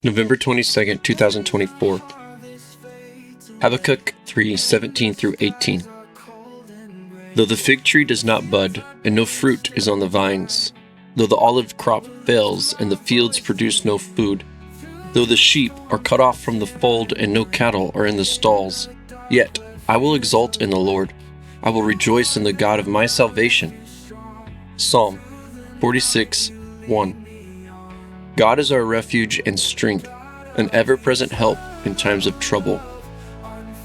November 22nd, 2024. Habakkuk 3:17 through 18. Though the fig tree does not bud, and no fruit is on the vines, though the olive crop fails, and the fields produce no food, though the sheep are cut off from the fold, and no cattle are in the stalls, yet I will exult in the Lord. I will rejoice in the God of my salvation. Psalm 46:1. God is our refuge and strength, an ever-present help in times of trouble.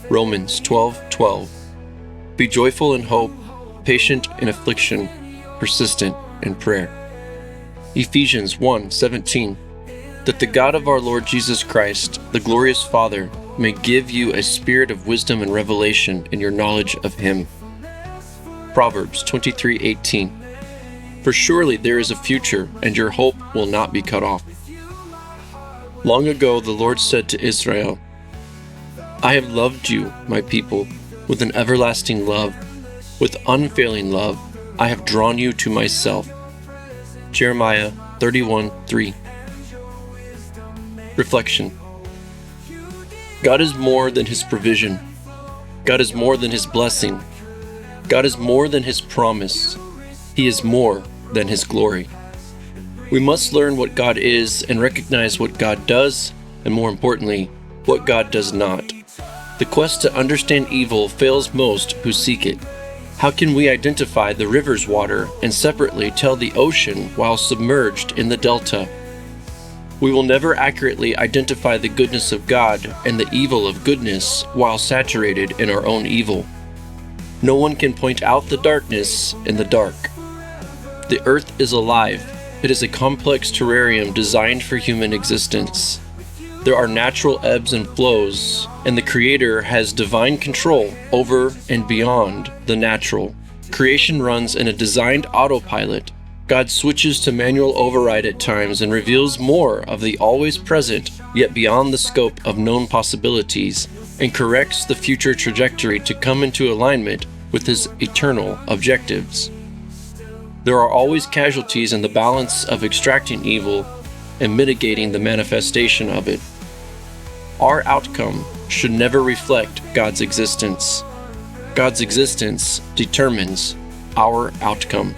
Romans 12:12. Be joyful in hope, patient in affliction, persistent in prayer. Ephesians 1:17. That the God of our Lord Jesus Christ, the glorious Father, may give you a spirit of wisdom and revelation in your knowledge of Him. Proverbs 23:18. For surely there is a future, and your hope will not be cut off. Long ago the Lord said to Israel, I have loved you, my people, with an everlasting love. With unfailing love, I have drawn you to myself. Jeremiah 31:3. Reflection. God is more than His provision. God is more than His blessing. God is more than His promise. He is more than His glory. We must learn what God is and recognize what God does, and more importantly, what God does not. The quest to understand evil fails most who seek it. How can we identify the river's water and separately tell the ocean while submerged in the delta? We will never accurately identify the goodness of God and the evil of goodness while saturated in our own evil. No one can point out the darkness in the dark. The earth is alive. It is a complex terrarium designed for human existence. There are natural ebbs and flows, and the Creator has divine control over and beyond the natural. Creation runs in a designed autopilot. God switches to manual override at times and reveals more of the always present, yet beyond the scope of known possibilities, and corrects the future trajectory to come into alignment with His eternal objectives. There are always casualties in the balance of extracting evil and mitigating the manifestation of it. Our outcome should never reflect God's existence. God's existence determines our outcome.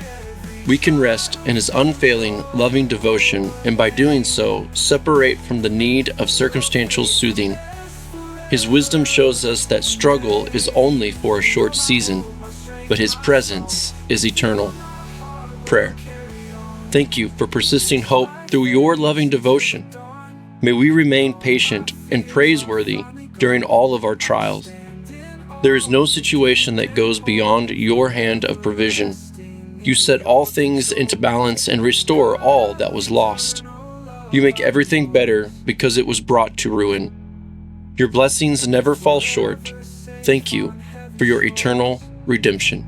We can rest in His unfailing, loving devotion, and by doing so, separate from the need of circumstantial soothing. His wisdom shows us that struggle is only for a short season, but His presence is eternal. Prayer. Thank you for persisting hope through your loving devotion. May we remain patient and praiseworthy during all of our trials. There is no situation that goes beyond your hand of provision. You set all things into balance and restore all that was lost. You make everything better because it was brought to ruin. Your blessings never fall short. Thank you for your eternal redemption.